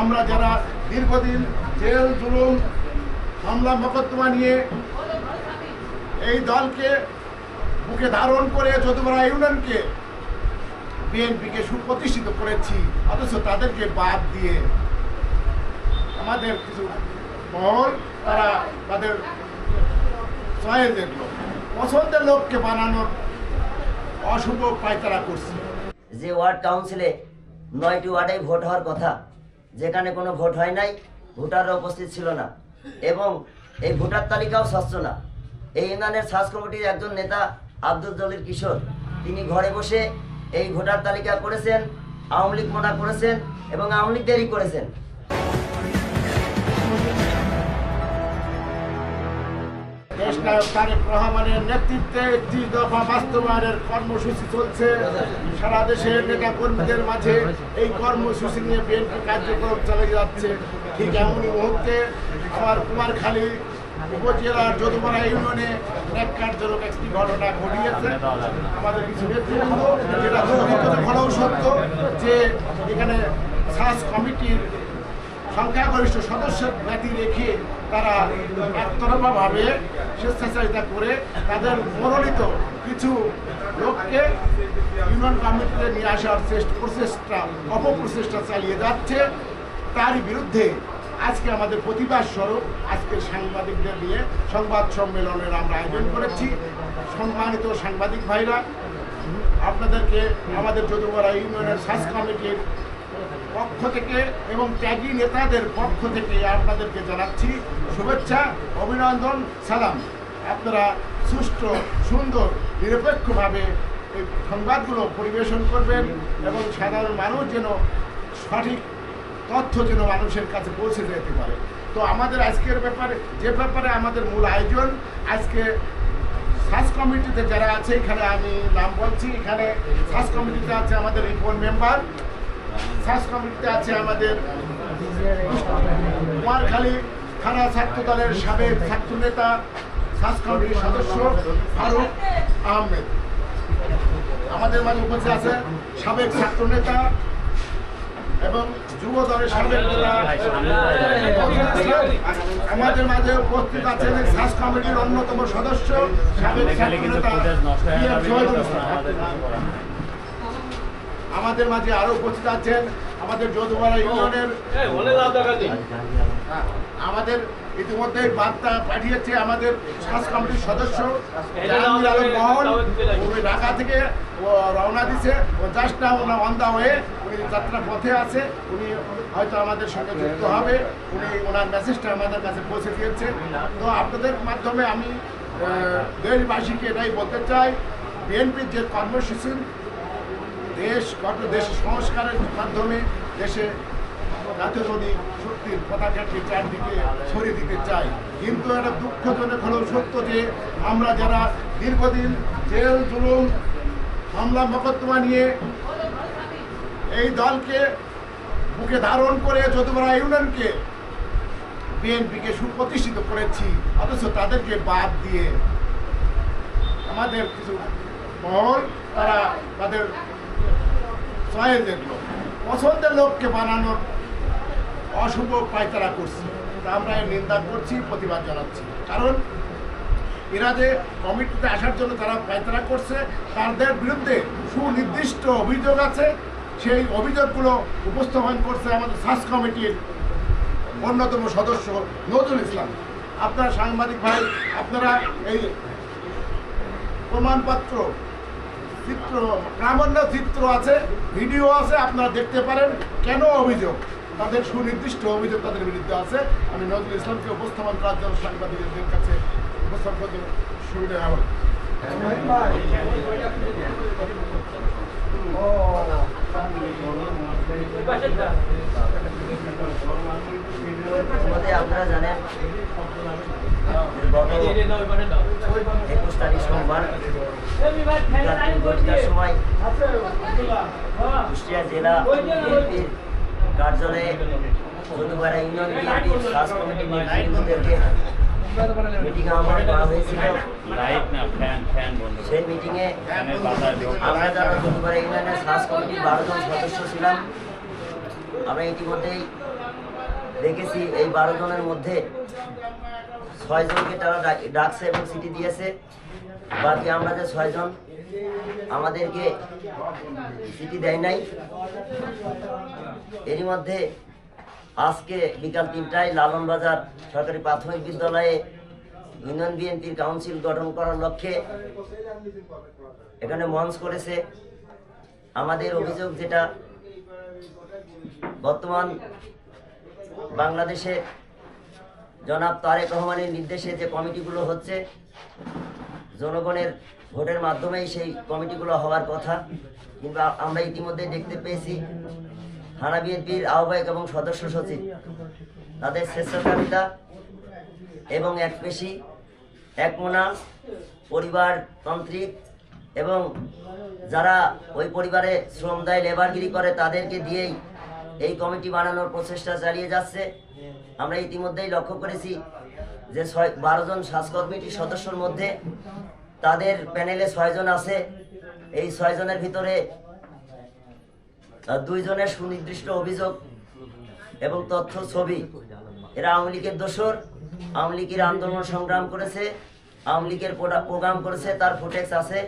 আমরা যারা দীর্ঘদিন জেল জুলুম মামলা মোকদ্দমা নিয়ে এই দলকে বুকে ধারণ করে যদুপাড়া ইউনিয়নকে বিএনপিকে সুপ্রতিষ্ঠিত করেছি, অথচ তাদেরকে বাদ দিয়ে আমাদের কিছু মহল তারা তাদের চয়েসের লোক, পছন্দের লোককে বানানোর অশুভ পায়তারা করছে। যে ওয়ার্ড কাউন্সিলে 9টি ওয়ার্ডেই ভোট হওয়ার কথা, যেখানে কোনো ভোট হয় নাই, ভোটাররা উপস্থিত ছিল না এবং এই ভোটার তালিকাও স্বচ্ছ না। এই ইউনিয়নের সার্চ কমিটির একজন নেতা আব্দুল জলিল কিশোর, তিনি ঘরে বসে এই ভোটার তালিকা করেছেন, আওয়ামী লীগ মোটা করেছেন এবং আওয়ামী লীগদেরই করেছেন। দেশনায়ক তারেক রহমানের নেতৃত্বে 30 দফা বাস্তবায়নের কর্মসূচি চলছে। সারা দেশের নেতা কর্মীদের মাঝে এই কর্মসূচি নিয়ে বিএনপি কার্যক্রম চালিয়ে যাচ্ছে। ঠিক এমনই মুহূর্তে আমার কুমারখালী উপজেলার যদুপাড়া ইউনিয়নে ন্যাক্কারজনক একটি ঘটনা ঘটিয়েছে। আমাদের কিছু নেতৃবৃন্দ, যেটা হলেও সত্য, যে এখানে সার্চ কমিটির সংখ্যাগরিষ্ঠ সদস্যের ব্যতি রেখে তারা একতরফাভাবে স্বেচ্ছাচারিতা করে তাদের মনোনীত কিছু লোককে ইউনিয়ন কমিটিতে নিয়ে আসার অপপ্রচেষ্টা চালিয়ে যাচ্ছে। তারই বিরুদ্ধে আজকে আমাদের প্রতিবাদ স্বরূপ আজকের সাংবাদিকদের নিয়ে সংবাদ সম্মেলনের আমরা আয়োজন করেছি। সম্মানিত সাংবাদিক ভাইরা, আপনাদেরকে আমাদের যদুপাড়া ইউনিয়নের সার্চ কমিটির পক্ষ থেকে এবং ত্যাগী নেতাদের পক্ষ থেকে আপনাদেরকে জানাচ্ছি শুভেচ্ছা, অভিনন্দন, সালাম। আপনারা সুষ্ঠু, সুন্দর, নিরপেক্ষভাবে এই সংবাদগুলো পরিবেশন করবেন এবং সাধারণ মানুষ যেন সঠিক তথ্য যেন মানুষের কাছে পৌঁছে যেতে পারে। তো আমাদের আজকের ব্যাপারে আমাদের মূল আয়োজন, আজকে সার্চ কমিটিতে যারা আছে, এখানে আমি নাম বলছি, এখানে সার্চ কমিটিতে আছে আমাদের রিপন মেম্বার, সার্চ কমিটিতে আছে আমাদের কুমারখালী থানা ছাত্র দলের সাবেক ছাত্র নেতা, সার্চ কমিটির সদস্য ফারুক আহমেদ। আমাদের মাঝে উপস্থিত আছে সাবেক ছাত্র নেতা এবং যুব দলের সাবেক নেতা। আমাদের মাঝে উপস্থিত আছেন সার্চ কমিটির অন্যতম সদস্য সাবেক ছাত্র নেতা আমাদের মাঝে আরো উপস্থিত আছেন আমাদের যদুপাড়া ইউনিয়নের আমাদের ইতিমধ্যে বার্তা পাঠিয়েছে আমাদের সার্চ কমিটির সদস্য জাহাঙ্গীর আলম মহল। উনি ঢাকা থেকে রওনা দিছে, ও জাস্ট না অন দা ওয়ে, উনি যাত্রা পথে আছে, উনি হয়তো আমাদের সঙ্গে যুক্ত হবে। উনি ওনার মেসেজটা আমাদের কাছে পৌঁছে দিয়েছে। তো আপনাদের মাধ্যমে আমি দেশবাসীকে এটাই বলতে চাই, বিএনপির যে কর্মসূচি দেশ সংস্কারের মাধ্যমে দেশে জাতীয়তাবাদী শক্তির পতাকাকে চারদিকে ছড়িয়ে দিতে চাই, কিন্তু এটা দুঃখজনক হলেও সত্য যে আমরা যারা দীর্ঘদিন জেল জুলুম মামলা মোকদ্দমা নিয়ে এই দলকে বুকে ধারণ করে যদুপাড়া ইউনিয়নকে বিএনপিকে সুপ্রতিষ্ঠিত করেছি, অথচ তাদেরকে বাদ দিয়ে আমাদের কিছু মহল তারা তাদের চয়েসের লোক, পছন্দের লোককে বানানোর অশুভ পায়তারা করছে। তা আমরা এর নিন্দা করছি, প্রতিবাদ জানাচ্ছি। কারণ এরা যে কমিটিতে আসার জন্য তারা পায়তারা করছে, তাদের বিরুদ্ধে সুনির্দিষ্ট অভিযোগ আছে। সেই অভিযোগগুলো উপস্থাপন করছে আমাদের সার্চ কমিটির অন্যতম সদস্য নজরুল ইসলাম। আপনারা সাংবাদিক ভাই, আপনারা এই প্রমাণপত্র, চিত্র, প্রামাণ্য চিত্র আছে, ভিডিও আছে, আপনারা দেখতে পারেন কেন অভিযোগ, তাদের সুনির্দিষ্ট অভিযোগ তাদের বিরুদ্ধে আছে। আমি নজরুল ইসলামকে উপস্থাপন করার জন্য সাংবাদিকদের কাছে উপস্থাপন করতে সুবিধা হবে। আপনারা জানেন গত 21 তারিখ সোমবার সময় কুষ্টিয়া জেলা বিএনপির কার্যালয়ে যদুপাড়া ইউনিয়ন বিএনপির সার্চ কমিটির নেতৃবৃন্দদেরকে মিটিং আহ্বান করা হয়েছিল। সেই মিটিংয়ে আমরা যারা যদুপাড়া ইউনিয়নের সার্চ কমিটির 12 জন সদস্য ছিলাম, আমরা ইতিমধ্যেই দেখেছি এই 12 জনের মধ্যে 6 জনকে তারা ডাকছে এবং চিঠি দিয়েছে। বাকি আমরা যে 6 জন আমাদেরকে চিঠি দেয় নাই। এরই মধ্যে আজকে বিকাল 3টায় লালনবাজার সরকারি প্রাথমিক বিদ্যালয়ে ইউনিয়ন বিএনপির কাউন্সিল গঠন করার লক্ষ্যে এখানে মঞ্চ করেছে। আমাদের অভিযোগ যেটা, বর্তমান বাংলাদেশে জনাব তারেক রহমানের নির্দেশে যে কমিটিগুলো হচ্ছে, জনগণের ভোটের মাধ্যমেই সেই কমিটিগুলো হওয়ার কথা, কিন্তু আমরা ইতিমধ্যে দেখতে পেয়েছি থানা বিএনপির আহ্বায়ক এবং সদস্য সচিব তাদের স্বেচ্ছাচারিতা এবং একপেশি একমনা পরিবারতান্ত্রিক এবং যারা ওই পরিবারে শ্রম দেয় লেবারগিরি করে তাদেরকে দিয়েই এই কমিটি বানানোর প্রচেষ্টা চালিয়ে যাচ্ছে। আমরা ইতিমধ্যেই লক্ষ্য করেছি যে 12 জন স্বাস্থ্য কমিটির সদস্যর মধ্যে তাদের প্যানেলে 6 জন আছে। এই 6 জনের ভিতরে 2 জনের সুনির্দিষ্ট অভিযোগ এবং তথ্য ছবি। এরা আওয়ামী লীগের দোসর, আওয়ামী লীগের আন্দোলন সংগ্রাম করেছে, আওয়ামী লীগের প্রোগ্রাম করেছে, তার ফুটেক্স আছে।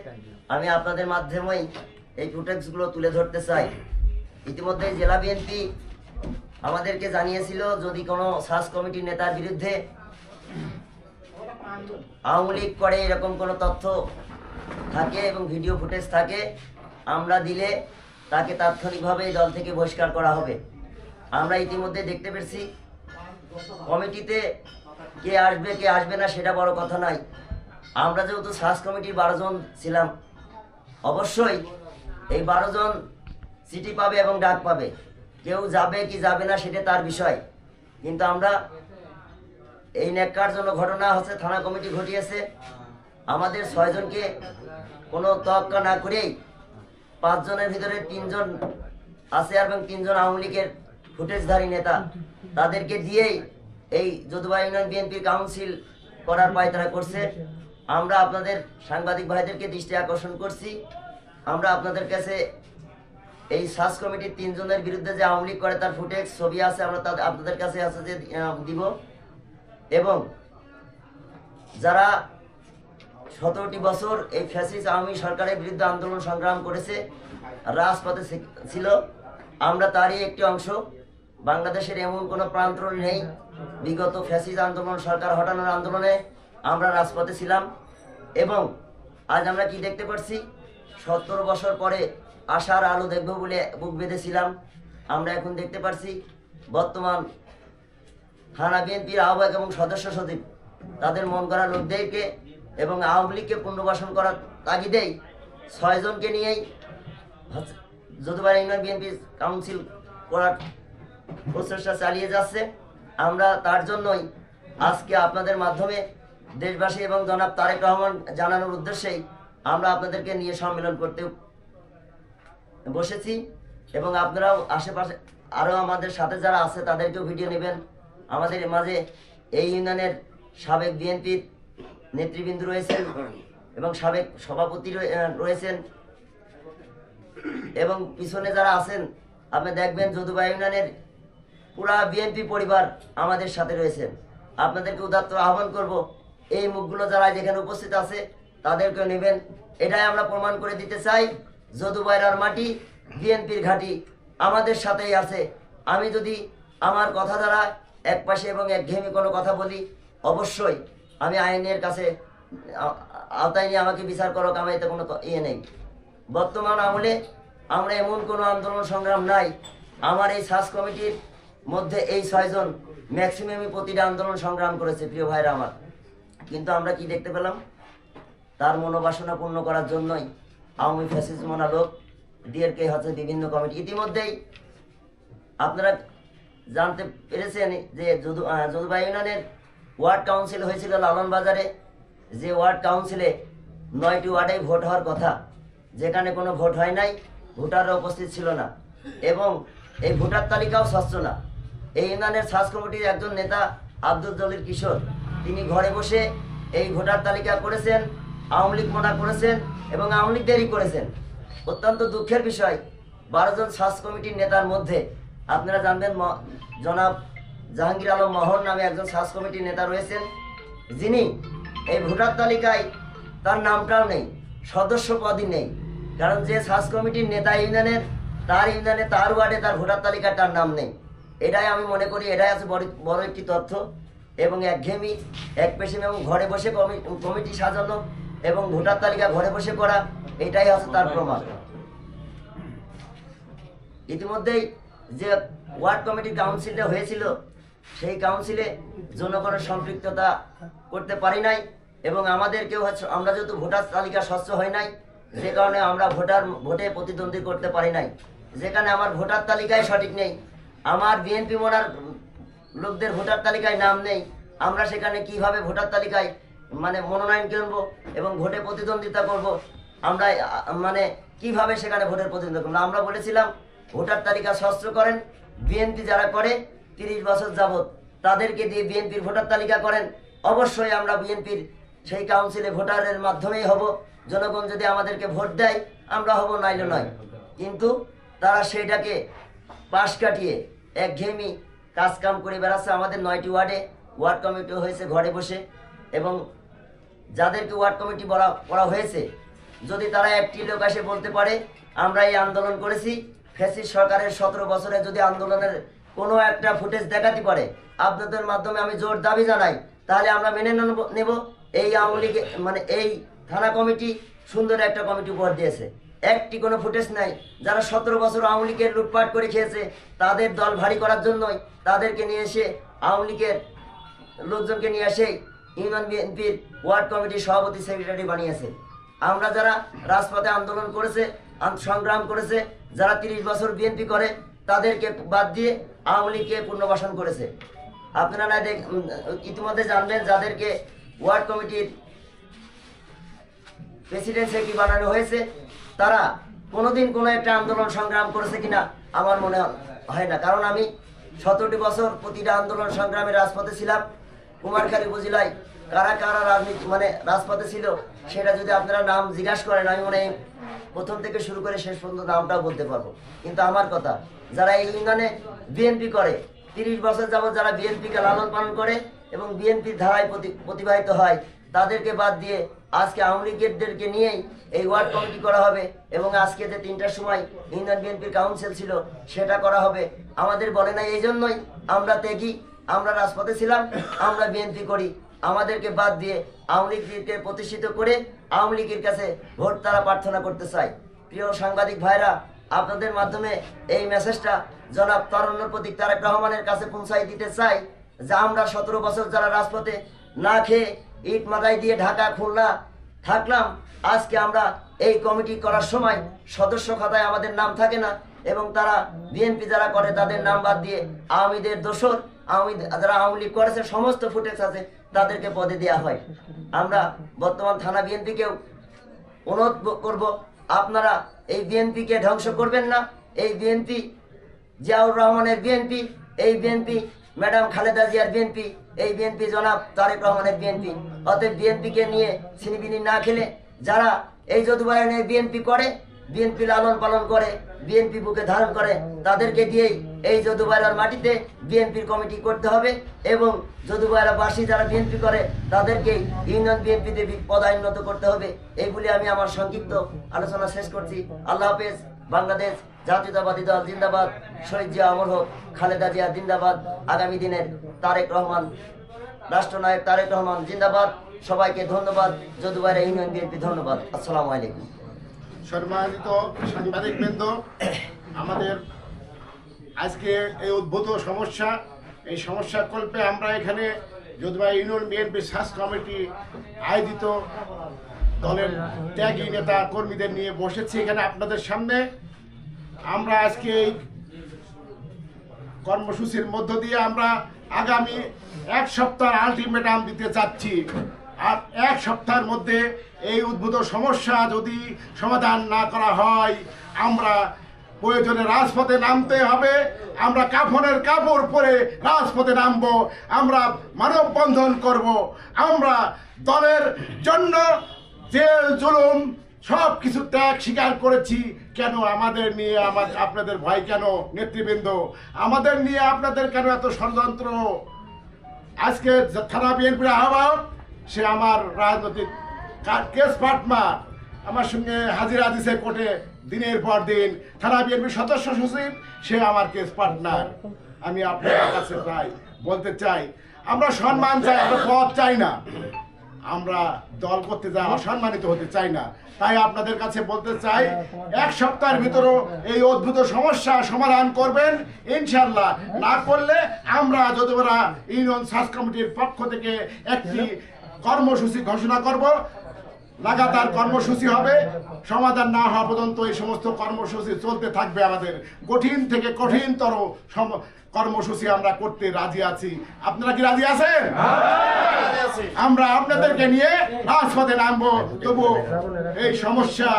আমি আপনাদের মাধ্যমেই এই ফুটেক্সগুলো তুলে ধরতে চাই। ইতিমধ্যে জেলা বিএনপি আমাদেরকে জানিয়েছিল যদি কোনো সার্চ কমিটির নেতার বিরুদ্ধে আওয়ামী লীগ করে এরকম কোনো তথ্য থাকে এবং ভিডিও ফুটেজ থাকে, আমরা দিলে তাকে তাৎক্ষণিকভাবে দল থেকে বহিষ্কার করা হবে। আমরা ইতিমধ্যে দেখতে পেরেছি কমিটিতে কে আসবে না সেটা বড় কথা নয়। আমরা যেহেতু সার্চ কমিটির 12 জন ছিলাম, অবশ্যই এই 12 জন চিঠি পাবে এবং ডাক পাবে। কেউ যাবে কি যাবে না সেটা তার বিষয়, কিন্তু আমরা এই ন্যাক্কারজনক ঘটনা হচ্ছে থানা কমিটি ঘটিয়েছে। আমাদের 6 জনকে কোনো তোয়াক্কা না করেই 5 জনের ভিতরে 3 জন আছে এবং 3 জন আওয়ামী লীগের ফুটেজধারী নেতা, তাদেরকে দিয়েই এই যদুবা ইউনিয়ন বিএনপির কাউন্সিল করার পায়তারা করছে। আমরা আপনাদের সাংবাদিক ভাইদেরকে দৃষ্টি আকর্ষণ করছি, আমরা আপনাদের কাছে এই সার্চ কমিটির 3 জনের বিরুদ্ধে যে আওয়ামী লীগ করে তার ফুটেজ ছবি আছে, আমরা আপনাদের কাছে আছে যে দিব। এবং যারা 17টি বছর এই ফ্যাসিস্ট আওয়ামী সরকারের বিরুদ্ধে আন্দোলন সংগ্রাম করেছে, রাজপথে ছিল, আমরা তারই একটি অংশ। বাংলাদেশের এমন কোনো প্রান্তর নেই বিগত ফ্যাসিস্ট আন্দোলন সরকার হটানোর আন্দোলনে আমরা রাজপথে ছিলাম। এবং আজ আমরা কি দেখতে পাচ্ছি, 17 বছর পরে আশার আলো দেখব বলে বুক বেঁধেছিলাম, আমরা এখন দেখতে পাচ্ছি বর্তমান থানা বিএনপির আহ্বায়ক এবং সদস্য সচিব তাদের মন করা লোকদেরকে এবং আওয়ামী লীগকে পুনর্বাসন করার তাগিদেই 6 জনকে নিয়েই যদুবা ইউনিয়ন বিএনপি কাউন্সিল করার প্রচেষ্টা চালিয়ে যাচ্ছে। আমরা তার জন্যই আজকে আপনাদের মাধ্যমে দেশবাসী এবং জনাব তারেক রহমান জানানোর উদ্দেশ্যেই আমরা আপনাদেরকে নিয়ে সম্মেলন করতে বসেছি। এবং আপনারাও আশেপাশে আরও আমাদের সাথে যারা আছে তাদেরকেও ভিডিও নেবেন। আমাদের মাঝে এই ইউনিয়নের সাবেক বিএনপির নেতৃবৃন্দ রয়েছেন এবং সাবেক সভাপতি রয়েছেন এবং পিছনে যারা আছেন আপনি দেখবেন যদুবা ইউনিয়নের পুরা বিএনপি পরিবার আমাদের সাথে রয়েছেন। আপনাদেরকে উদাত্ত আহ্বান করব, এই মুখগুলো যারা যেখানে উপস্থিত আছে তাদেরকেও নেবেন। এটাই আমরা প্রমাণ করে দিতে চাই যদুবাইরার মাটি, বিএনপির ঘাঁটি আমাদের সাথেই আছে। আমি যদি আমার কথা দ্বারা একপাশে এবং একঘেয়েমি কোনো কথা বলি, অবশ্যই আমি আইনের কাছে আওতায় নিয়ে আমাকে বিচার করক, আমার এতে কোনো নেই। বর্তমান আমলে আমরা এমন কোনো আন্দোলন সংগ্রাম নাই। আমার এই সার্চ কমিটির মধ্যে এই 6 জন ম্যাক্সিমামই প্রতিটা আন্দোলন সংগ্রাম করেছে প্রিয় ভাইরা আমার। কিন্তু আমরা কি দেখতে পেলাম, তার মনোবাসনা পূর্ণ করার জন্যই আওয়ামী ফ্যাসিস্ট মনা লোক ডিএরকে হচ্ছে বিভিন্ন কমিটি। ইতিমধ্যেই আপনারা জানতে পেরেছেন যে যদুবা ইউনিয়নের ওয়ার্ড কাউন্সিল হয়েছিল লালনবাজারে, যে ওয়ার্ড কাউন্সিলে 9টি ওয়ার্ডেই ভোট হওয়ার কথা, যেখানে কোনো ভোট হয় নাই, ভোটাররা উপস্থিত ছিল না এবং এই ভোটার তালিকাও স্বচ্ছ না। এই ইউনিয়নের সার্চ কমিটির একজন নেতা আব্দুল জলিল কিশোর, তিনি ঘরে বসে এই ভোটার তালিকা করেছেন, আওয়ামী লীগ মনা করেছেন এবং আওয়ামী লীগদেরই করেছেন। অত্যন্ত দুঃখের বিষয়, 12 জন সার্চ কমিটির নেতার মধ্যে আপনারা জানবেন জনাব জাহাঙ্গীর আলম মোহন নামে একজন সার্চ কমিটির নেতা রয়েছেন, যিনি এই ভোটার তালিকায় তার নামটাও নেই, সদস্য পদই নেই। কারণ যে সার্চ কমিটির নেতা ইউনিয়নের, তার ইউনিয়নে তার ওয়ার্ডে তার ভোটার তালিকায় তার নাম নেই। এটাই আমি মনে করি এটাই আছে বড় একটি তথ্য এবং একঘেয়েমি, একপেশিম এবং ঘরে বসে কমিটি সাজানো এবং ভোটার তালিকা ঘরে বসে করা, এটাই আছে তার প্রমাণ। ইতিমধ্যেই যে ওয়ার্ড কমিটির কাউন্সিলটা হয়েছিল, সেই কাউন্সিলে জনগণের সম্পৃক্ততা করতে পারি নাই এবং আমাদেরকেও আমরা যেহেতু ভোটার তালিকা স্বচ্ছ হয় নাই, যে কারণে আমরা ভোটে প্রতিদ্বন্দ্বী করতে পারি নাই। যেখানে আমার ভোটার তালিকায় সঠিক নেই, আমার বিএনপি মনার লোকদের ভোটার তালিকায় নাম নেই, আমরা সেখানে কিভাবে ভোটার তালিকায় মনোনয়ন কিনবো এবং ভোটে প্রতিদ্বন্দ্বিতা করব? আমরা কিভাবে সেখানে ভোটের প্রতিদ্বন্দ্বিতা করবো? আমরা বলেছিলাম ভোটার তালিকা স্বচ্ছ করেন, বিএনপি যারা করে 30 বছর যাবত তাদেরকে দিয়ে বিএনপির ভোটার তালিকা করেন। অবশ্যই আমরা বিএনপির সেই কাউন্সিলে ভোটারের মাধ্যমেই হব। জনগণ যদি আমাদেরকে ভোট দেয় আমরা হব, নাইলে নয়। কিন্তু তারা সেইটাকে পাশ কাটিয়ে একঘেয়েমি কাজকাম করে বেড়াচ্ছে। আমাদের 9টি ওয়ার্ডে ওয়ার্ড কমিটি হয়েছে ঘরে বসে, এবং যাদেরকে ওয়ার্ড কমিটি করা হয়েছে, যদি তারা একটি লোক এসে বলতে পারে আমরা এই আন্দোলন করেছি, ফ্যাসিস্ট সরকারের 17 বছরে যদি আন্দোলনের কোনো একটা ফুটেজ দেখাতে পারে, আপনাদের মাধ্যমে আমি জোর দাবি জানাই, তাহলে আমরা মেনে নেব। এই আওয়ামী লীগ এই থানা কমিটি সুন্দর একটা কমিটি উপহার দিয়েছে, একটি কোনো ফুটেজ নাই। যারা 17 বছর আওয়ামী লীগের লুটপাট করে খেয়েছে, তাদের দল ভারী করার জন্যই তাদেরকে নিয়ে এসে আওয়ামী লীগের লোকজনকে নিয়ে এসে ইউনিয়ন বিএনপির ওয়ার্ড কমিটির সভাপতি সেক্রেটারি বানিয়েছে। আমরা যারা রাজপথে আন্দোলন করেছে, সংগ্রাম করেছে, যারা 30 বছর বিএনপি করে, তাদেরকে বাদ দিয়ে আওয়ামী লীগকে পুনর্বাসন করেছে। আপনারা না ইতিমধ্যে জানবেন, যাদেরকে ওয়ার্ড কমিটির প্রেসিডেন্ট সেক্রেটারি বানানো হয়েছে, তারা কোনোদিন কোনো একটা আন্দোলন সংগ্রাম করেছে কিনা আমার মনে হয় না। কারণ আমি 17টি বছর প্রতিটা আন্দোলন সংগ্রামে রাজপথে ছিলাম। কুমারখালী উপজেলায় কারা কারা রাজনীতি রাজপথে ছিল, সেটা যদি আপনারা নাম জিজ্ঞাসা করেন, আমি প্রথম থেকে শুরু করে শেষ পর্যন্ত নামটাও বলতে পারবো। কিন্তু আমার কথা, যারা এই ইউনিয়নে বিএনপি করে 30 বছর যাবত, যারা বিএনপিকে লালন পালন করে এবং বিএনপির ধারায় প্রতিবাহিত হয়, তাদেরকে বাদ দিয়ে আজকে আওয়ামী লীগেরদেরকে নিয়েই এই ওয়ার্ড কমিটি করা হবে এবং আজকে যে 3টার সময় ইউনিয়ন বিএনপির কাউন্সিল ছিল সেটা করা হবে। আমাদের বলে নাই, এই জন্যই আমরা ত্যাগী, আমরা রাজপথে ছিলাম, আমরা বিএনপি করি। আমাদেরকে বাদ দিয়ে আওয়ামী লীগকে প্রতিষ্ঠিত করে আওয়ামী লীগের কাছে ভোট তারা প্রার্থনা করতে চায়। প্রিয় সাংবাদিক ভাইরা, আপনাদের মাধ্যমে এই মেসেজটা জনাব তারুণ্যের প্রতীক তারেক রহমানের কাছে পৌঁছাই দিতে চাই যে আমরা 17 বছর যারা রাজপথে না খেয়ে ইট মাথায় দিয়ে ঢাকা খুলনা থাকলাম, আজকে আমরা এই কমিটি করার সময় সদস্য খাতায় আমাদের নাম থাকে না এবং তারা বিএনপি যারা করে তাদের নাম বাদ দিয়ে আওয়ামীদের দোসর, যারা আওয়ামী লীগ করেছে সমস্ত ফুটেজ আছে, তাদেরকে পদে দেওয়া হয়। আমরা বর্তমান থানা বিএনপিকেও অনুরোধ করব, আপনারা এই বিএনপিকে ধ্বংস করবেন না। এই বিএনপি জিয়াউর রহমানের বিএনপি, এই বিএনপি ম্যাডাম খালেদা জিয়ার বিএনপি, এই বিএনপি জনাব তারেক রহমানের বিএনপি। অতএব বিএনপিকে নিয়ে ছিনিবিনি না খেলে, যারা এই যদুবাহিনী বিএনপি করে, বিএনপি লালন পালন করে, বিএনপি বুকে ধারণ করে, তাদেরকে দিয়েই এই যদুবাইরার মাটিতে বিএনপির কমিটি করতে হবে এবং যদুবাইরাবাসী যারা বিএনপি করে তাদেরকে ইউনিয়ন বিএনপিতে পদায়নত করতে হবে। এইগুলি আমি আমার সংক্ষিপ্ত আলোচনা শেষ করছি। আল্লাহ হাফেজ। বাংলাদেশ জাতীয়তাবাদী দল জিন্দাবাদ। শহীদ জিয়া অমর হোক, খালেদা জিয়া জিন্দাবাদ। আগামী দিনের তারেক রহমান, রাষ্ট্রনায়ক তারেক রহমান জিন্দাবাদ। সবাইকে ধন্যবাদ। যদুবাইরা ইউনিয়ন বিএনপি ধন্যবাদ। আসসালামু আলাইকুম। সম্মানিত সাংবাদিকবৃন্দ, আমাদের আজকে এই উদ্ভূত সমস্যা, এই সমস্যার কল্পে আমরা এখানে যদুবাইরা ইউনিয়ন বিএনপি সার্চ কমিটি আয়োজিত দলের ত্যাগী নেতা কর্মীদের নিয়ে বসেছি এখানে আপনাদের সামনে। আমরা আজকে এই কর্মসূচির মধ্য দিয়ে আমরা আগামী 1 সপ্তাহ আলটিমেটাম দিতে চাচ্ছি। আর 1 সপ্তাহের মধ্যে এই উদ্ভূত সমস্যা যদি সমাধান না করা হয়, আমরা প্রয়োজনে রাজপথে নামতে হবে। আমরা কাফনের কাপড় পরে রাজপথে নামবো, আমরা মানববন্ধন করব। আমরা দলের জন্য জেল জুলুম সব কিছু ত্যাগ স্বীকার করেছি। কেন আমাদের নিয়ে আপনাদের ভয় কেন নেতৃবৃন্দ? আমাদের নিয়ে আপনাদের কেন এত ষড়যন্ত্র? আজকে থানা বিএনপির আহ্বায়ক সে আমার রাজনৈতিক কেস পার্টনার, আমার সঙ্গে হাজিরা দিছে কোর্টে দিনের পর দিন। থানা বিএনপির সদস্য সচিব সে আমার কেস পার্টনার। আমি আপনাদের কাছে বলতে চাই, আমরা সম্মান চাই, আমরা পদ চাই না, আমরা দল করতে যাই অসম্মানিত হতে চাই না। তাই আপনাদের কাছে বলতে চাই, এক সপ্তাহের ভিতরে এই অদ্ভুত সমস্যা সমাধান করবেন ইনশাল্লাহ। না করলে আমরা যদুবরা ইউনিয়ন সার্চ কমিটির পক্ষ থেকে একটি কর্মসূচি ঘোষণা করব। লাগাতার কর্মসূচি হবে, সমাধান না হওয়া পর্যন্ত এই সমস্ত কর্মসূচি চলতে থাকবে। আমাদের কঠিন থেকে কঠিনতর কর্মসূচি আমরা করতে রাজি আছি। আপনারা কি রাজি আছেন? আমরা আপনাদেরকে নিয়ে রাজপথে নামবো, তবু এই সমস্যা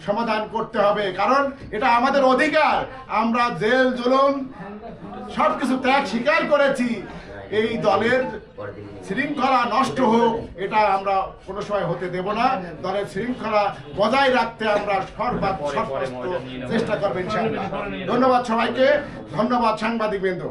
সমাধান করতে হবে, কারণ এটা আমাদের অধিকার। আমরা জেল জুলুম সবকিছু ত্যাগ স্বীকার করেছি। এই দলের শৃঙ্খলা নষ্ট হোক এটা আমরা কোনো সময় হতে দেব না। দলের শৃঙ্খলা বজায় রাখতে আমরা সর্বোচ্চ চেষ্টা করবেন। ধন্যবাদ সবাইকে, ধন্যবাদ সাংবাদিকবৃন্দ।